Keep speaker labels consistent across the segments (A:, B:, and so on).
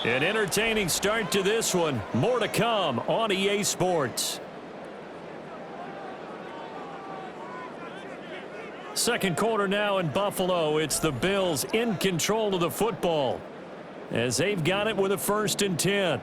A: An entertaining start to this one. More to come on EA Sports. Second quarter now in Buffalo. It's the Bills in control of the football as they've got it with a 1st and 10.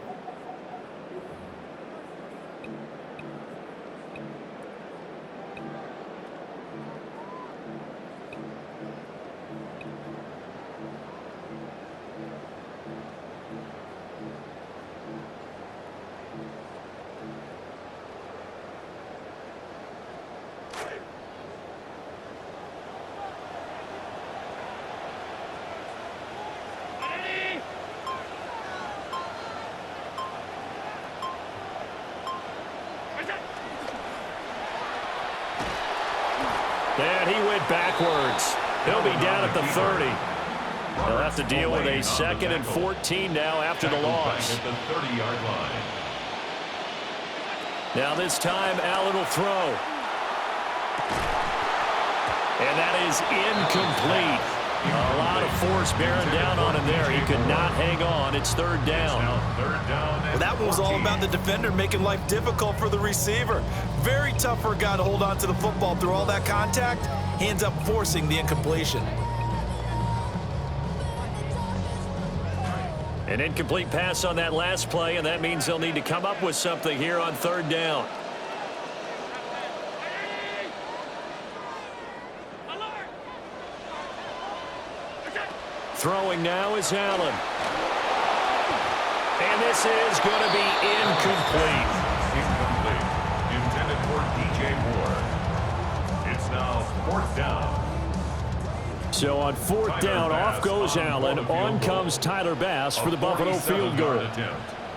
A: And he went backwards. He'll be down at the 30. They'll have to deal with a 2nd and 14 now after the loss.
B: At the 30-yard line.
A: Now this time, Allen will throw. And that is incomplete. A lot of force bearing down on him there. He could not hang on. It's 3rd down.
C: Well, that one was all about the defender making life difficult for the receiver. Very tough for a guy to hold on to the football through all that contact. He ends up forcing the incompletion.
A: An incomplete pass on that last play, and that means they'll need to come up with something here on 3rd down. Throwing now is Allen. And this is going to be incomplete.
B: Incomplete. Intended for DJ Moore. It's now 4th down.
A: So on 4th down, off goes Allen. On comes Tyler Bass for the Buffalo field goal.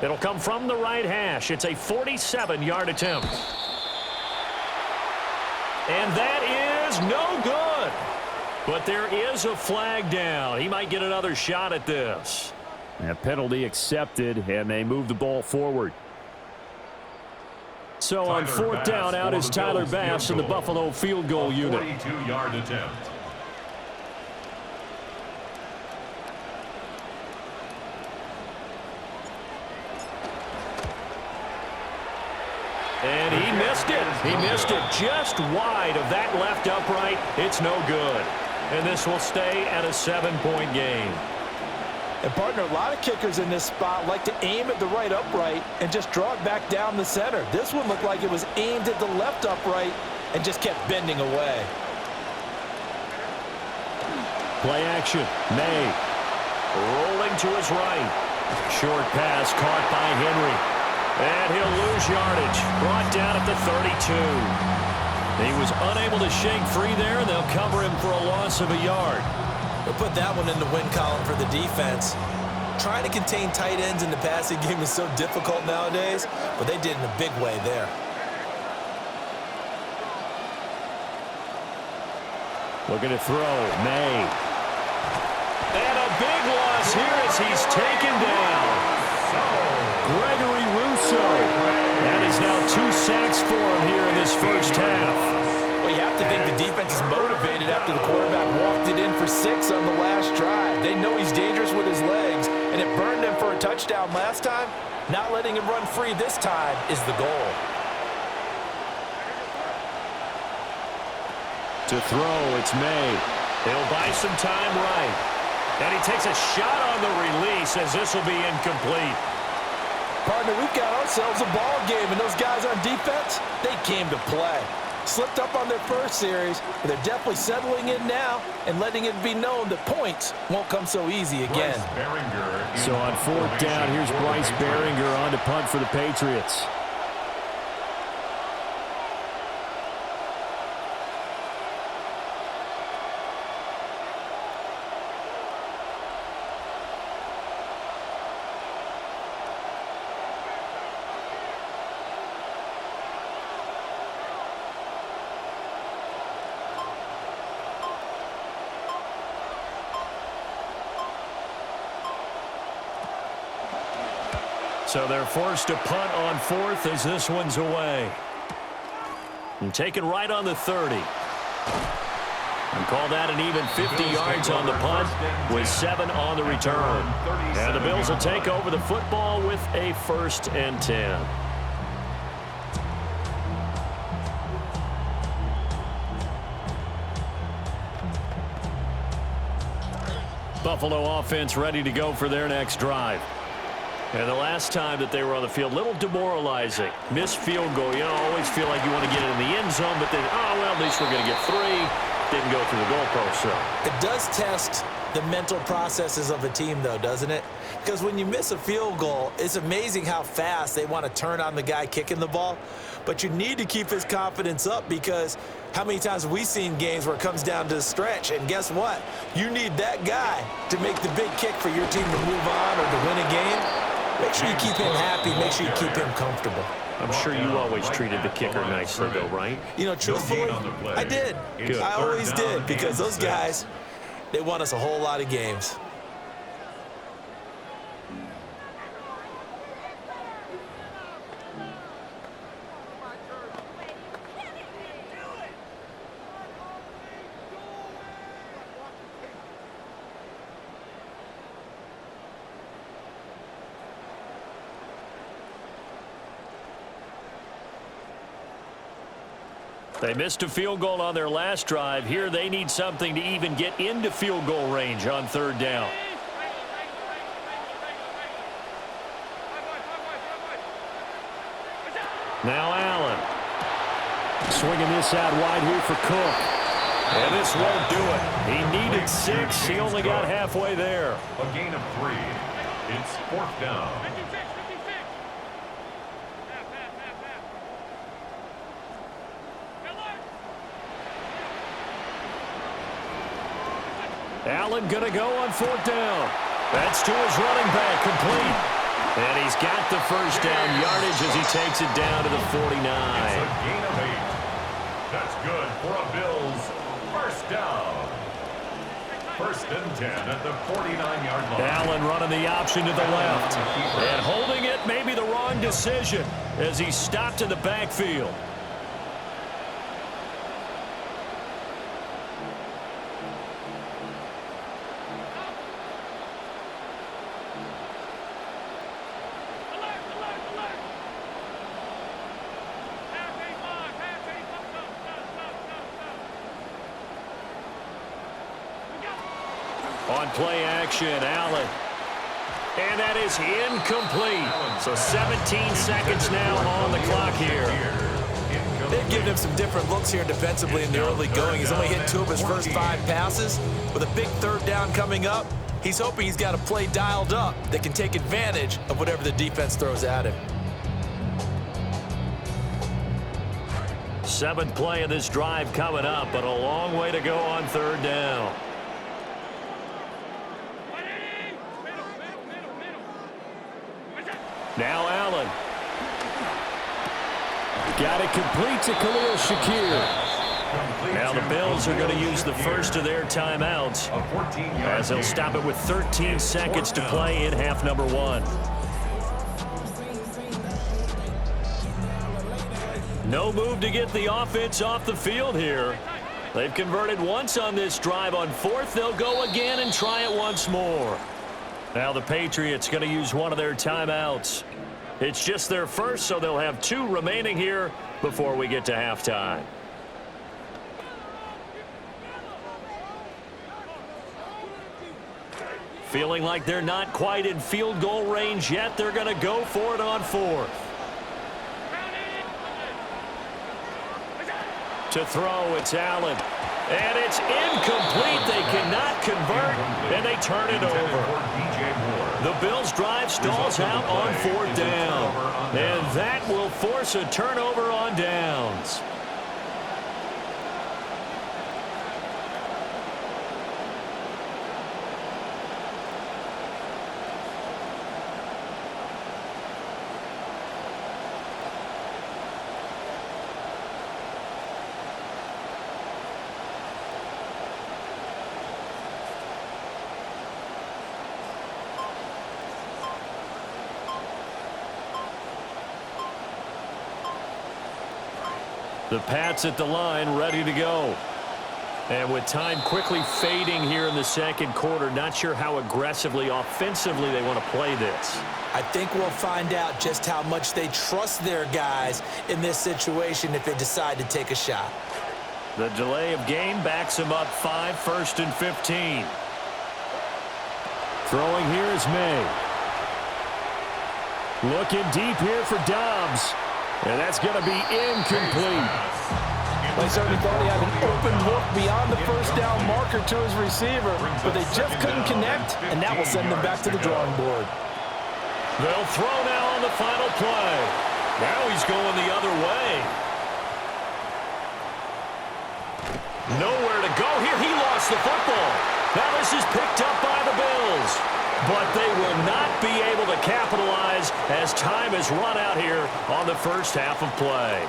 A: It'll come from the right hash. It's a 47-yard attempt. And that is no good. But there is a flag down. He might get another shot at this. That penalty accepted, and they move the ball forward. So on 4th down, out is Tyler Bass in the Buffalo field goal unit.
B: 42-yard attempt.
A: And he missed it. He missed it just wide of that left upright. It's no good. And this will stay at a 7-point game.
C: And, partner, a lot of kickers in this spot like to aim at the right upright and just draw it back down the center. This one looked like it was aimed at the left upright and just kept bending away.
A: Play action. May. Rolling to his right. Short pass caught by Henry. And he'll lose yardage. Brought down at the 32. He was unable to shake free there, and they'll cover him for a loss of a yard.
C: They'll put that one in the win column for the defense. Trying to contain tight ends in the passing game is so difficult nowadays, but they did in a big way there.
A: Looking to throw. May. And a big loss here as he's taken down. Gregory Rousseau. That is now 2 sacks for him here in this first half.
C: Well, you have to think the defense is motivated after the quarterback walked it in for 6 on the last drive. They know he's dangerous with his legs, and it burned him for a touchdown last time. Not letting him run free this time is the goal.
A: To throw, it's May. He'll buy some time right. And he takes a shot on the release as this will be incomplete.
C: Partner, we've got ourselves a ball game, and those guys on defense, they came to play. Slipped up on their first series, but they're definitely settling in now and letting it be known that points won't come so easy again.
A: So on 4th down, here's Bryce Behringer on to punt for the Patriots. So they're forced to punt on 4th as this one's away. And taken right on the 30. And call that an even 50 yards on the punt with 7 on the return. And the Bills will take over the football with a 1st and 10. Buffalo offense ready to go for their next drive. And the last time that they were on the field, a little demoralizing. Missed field goal. You always feel like you want to get it in the end zone, but then, oh, well, at least we're going to get 3. Didn't go through the goalpost, so.
C: It does test the mental processes of a team, though, doesn't it? Because when you miss a field goal, it's amazing how fast they want to turn on the guy kicking the ball. But you need to keep his confidence up, because how many times have we seen games where it comes down to the stretch, and guess what? You need that guy to make the big kick for your team to move on or to win a game. Make sure you keep him happy. Make sure you keep him comfortable.
A: I'm sure you always treated the kicker nicely, though, right?
C: You know, truthfully, I did.
A: Good.
C: I always did, because those guys, they won us a whole lot of games.
A: They missed a field goal on their last drive. Here they need something to even get into field goal range on 3rd down. Now Allen. Swinging this out wide here for Cook. And this won't do it. He needed 6. He only got halfway there.
B: A gain of 3. It's 4th down.
A: Allen going to go on 4th down. That's to his running back, complete. And he's got the 1st down yardage as he takes it down to the 49.
B: It's a gain of 8. That's good for a Bills 1st down. 1st and 10 at the 49-yard line.
A: Allen running the option to the left. And holding it may be the wrong decision as he stopped in the backfield. On play action, Allen. And that is incomplete. So 17 seconds now on the clock here.
C: They've given him some different looks here defensively in the early going. He's only hit 2 of his first 5 passes. With a big 3rd down coming up, he's hoping he's got a play dialed up that can take advantage of whatever the defense throws at him.
A: 7th play of this drive coming up, but a long way to go on 3rd down. Now Allen. Got it complete to Khalil Shakir. Now the Bills are going to use the first of their timeouts as they'll stop it with 13 seconds to play in half number 1. No move to get the offense off the field here. They've converted once on this drive. On 4th, they'll go again and try it once more. Now the Patriots going to use one of their timeouts. It's just their first, so they'll have 2 remaining here before we get to halftime. Feeling like they're not quite in field goal range yet. They're going to go for it on 4th. To throw, it's Allen. And it's incomplete. They cannot convert, and they turn it over. The Bills' drive stalls out on 4th down. And that will force a turnover on downs. The Pats at the line, ready to go. And with time quickly fading here in the second quarter, not sure how aggressively, offensively they want to play this.
C: I think we'll find out just how much they trust their guys in this situation if they decide to take a shot.
A: The delay of game backs him up 5, 1st and 15. Throwing here is May. Looking deep here for Dobbs. And that's going to be incomplete.
C: They certainly thought he had an open look beyond the first down marker to his receiver, but they just couldn't connect, and that will send them back to the drawing board.
A: They'll throw now on the final play. Now he's going the other way. Nowhere to go here. He lost the football. Now this is picked up by the Bills. But they will not be able to capitalize as time has run out here on the first half of play.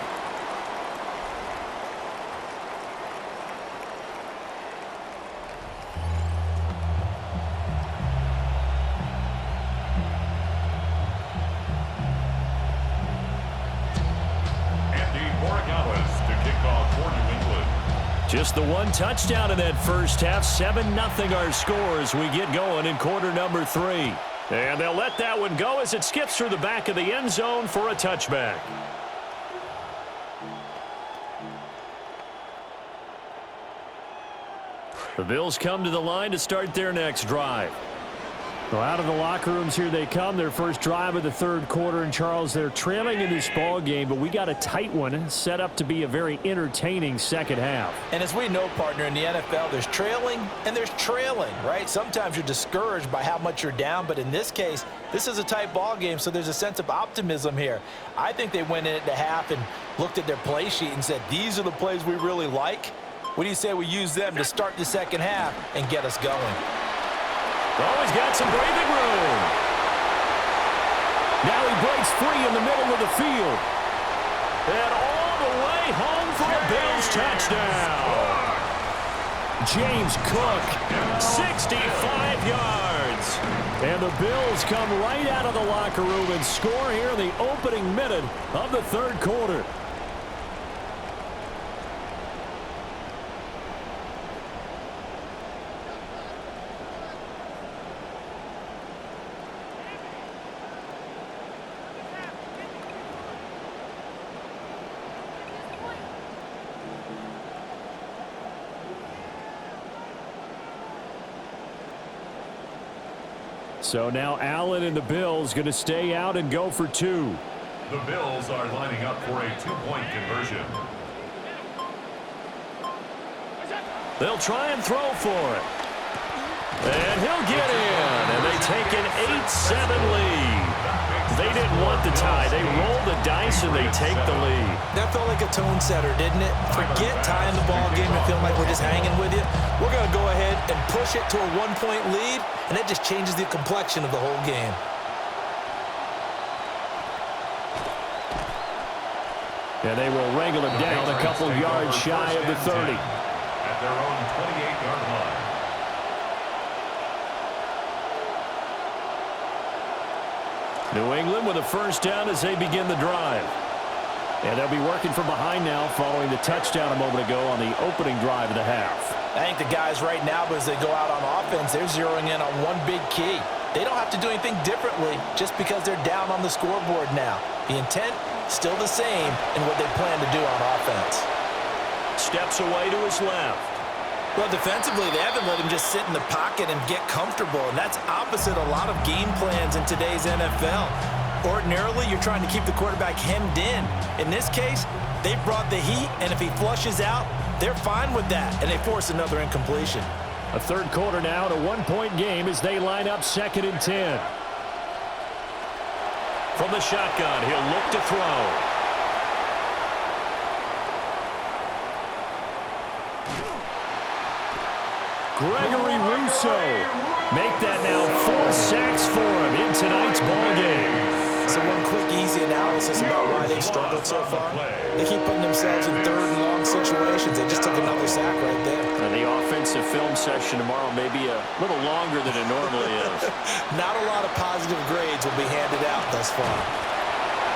A: Just the one touchdown in that first half. 7-0 our score as we get going in quarter number 3. And they'll let that one go as it skips through the back of the end zone for a touchback. The Bills come to the line to start their next drive. Well, out of the locker rooms here they come. Their first drive of the third quarter. And, Charles, they're trailing in this ball game, but we got a tight one set up to be a very entertaining second half.
C: And as we know, partner, in the NFL, there's trailing and there's trailing, right? Sometimes you're discouraged by how much you're down, but in this case, this is a tight ball game, so there's a sense of optimism here. I think they went in at the half and looked at their play sheet and said, these are the plays we really like. What do you say we use them to start the second half and get us going?
A: Oh, he's got some breathing room. Now he breaks free in the middle of the field. And all the way home for a Bills touchdown. James Cook, 65 yards. And the Bills come right out of the locker room and score here in the opening minute of the third quarter. So now Allen and the Bills going to stay out and go for 2.
B: The Bills are lining up for a 2-point conversion.
A: They'll try and throw for it. And he'll get in. And they take an 8-7 lead. They didn't want the tie. They rolled the dice and they take the lead.
C: That felt like a tone setter, didn't it? Forget tying the ball game and feeling like we're just hanging with you. We're going to go ahead and push it to a 1-point lead, and that just changes the complexion of the whole game.
A: And they will wrangle him down a couple yards shy of the 30.
B: At their own 28-yard line.
A: New England with a first down as they begin the drive. And they'll be working from behind now following the touchdown a moment ago on the opening drive of the half.
C: I think the guys right now, as they go out on offense, they're zeroing in on one big key. They don't have to do anything differently just because they're down on the scoreboard now. The intent, still the same in what they plan to do on offense.
A: Steps away to his left.
C: Well, defensively, they haven't let him just sit in the pocket and get comfortable, and that's opposite a lot of game plans in today's NFL. Ordinarily, you're trying to keep the quarterback hemmed in. In this case, they brought the heat, and if he flushes out, they're fine with that, and they force another incompletion.
A: A third quarter now at a 1-point game as they line up 2nd and 10. From the shotgun, he'll look to throw. Gregory Rousseau make that now 4 sacks for him in tonight's ball game.
C: So one quick, easy analysis about why they've struggled so far. They keep putting themselves in third and long situations. They just took another sack right there.
A: And the offensive film session tomorrow may be a little longer than it normally is.
C: Not a lot of positive grades will be handed out thus far.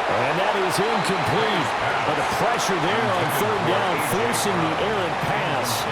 A: And that is incomplete. But the pressure there on third down, forcing the errant pass.